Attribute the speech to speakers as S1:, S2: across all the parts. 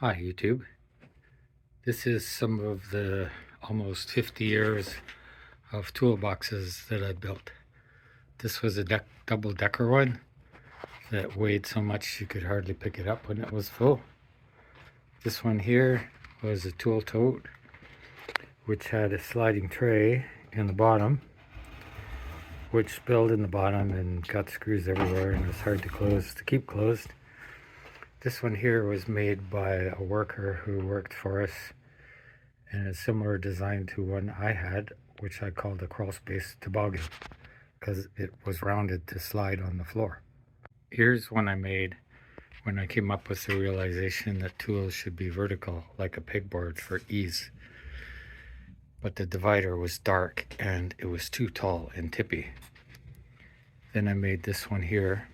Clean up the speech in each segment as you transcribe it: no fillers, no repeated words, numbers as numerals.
S1: Hi YouTube. This is some of the almost 50 years of toolboxes that I built. This was a double-decker one that weighed so much you could hardly pick it up when it was full. This one here was a tool tote, which had a sliding tray in the bottom, which spilled in the bottom and got screws everywhere and was hard to keep closed. This one here was made by a worker who worked for us in a similar design to one I had, which I called a crawl space toboggan because it was rounded to slide on the floor. Here's one I made when I came up with the realization that tools should be vertical like a pegboard for ease. But the divider was dark and it was too tall and tippy. Then I made this one here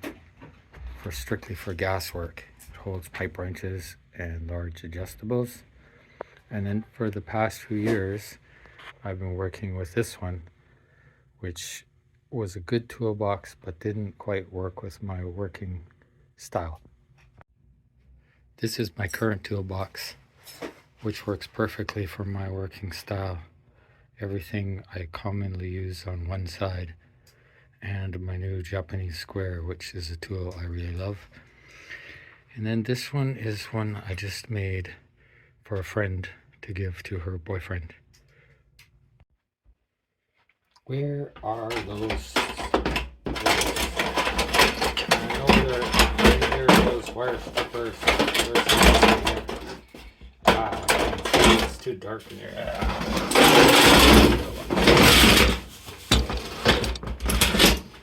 S1: strictly for gas work. It holds pipe wrenches and large adjustables. And then for the past few years, I've been working with this one, which was a good toolbox, but didn't quite work with my working style. This is my current toolbox, which works perfectly for my working style. Everything I commonly use on one side, and my new Japanese square, which is a tool I really love. And then this one is one I just made for a friend to give to her boyfriend. Where are those? I know they're right here, those wire strippers. It's too dark in here.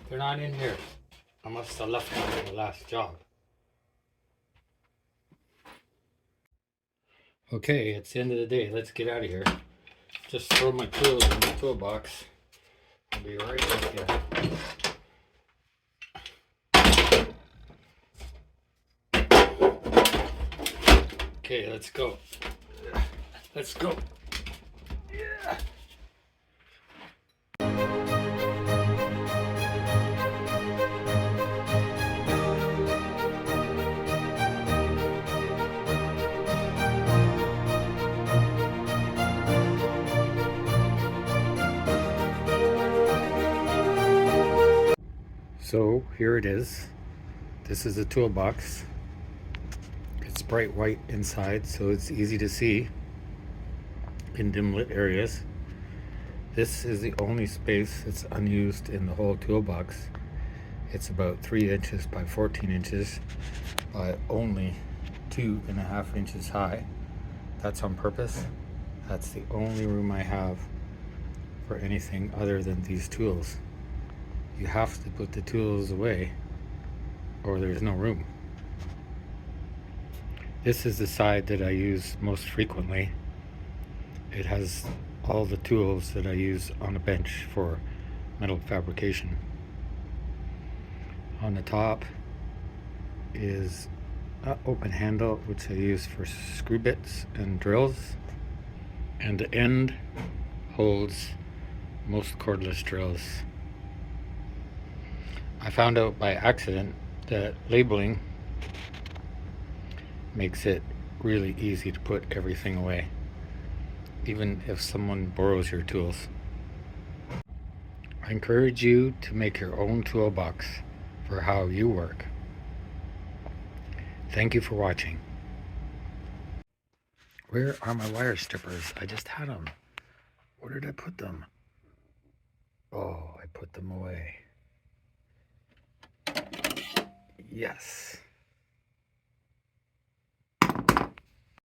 S1: They're not in here. I must have left them in the last job. Okay, it's the end of the day. Let's get out of here. Just throw my tools in the toolbox. I'll be right with you. Okay, let's go. Let's go. Yeah. So here it is. This is a toolbox. It's bright white inside, so it's easy to see in dim lit areas. This is the only space that's unused in the whole toolbox. It's about 3 inches by 14 inches by only 2.5 inches high. That's on purpose. That's the only room I have for anything other than these tools. You have to put the tools away or there's no room. This is the side that I use most frequently. It has all the tools that I use on a bench for metal fabrication. On the top is an open handle, which I use for screw bits and drills. And the end holds most cordless drills. I found out by accident that labeling makes it really easy to put everything away, even if someone borrows your tools. I encourage you to make your own toolbox for how you work. Thank you for watching. Where are my wire strippers? I just had them. Where did I put them? Oh, I put them away. Yes.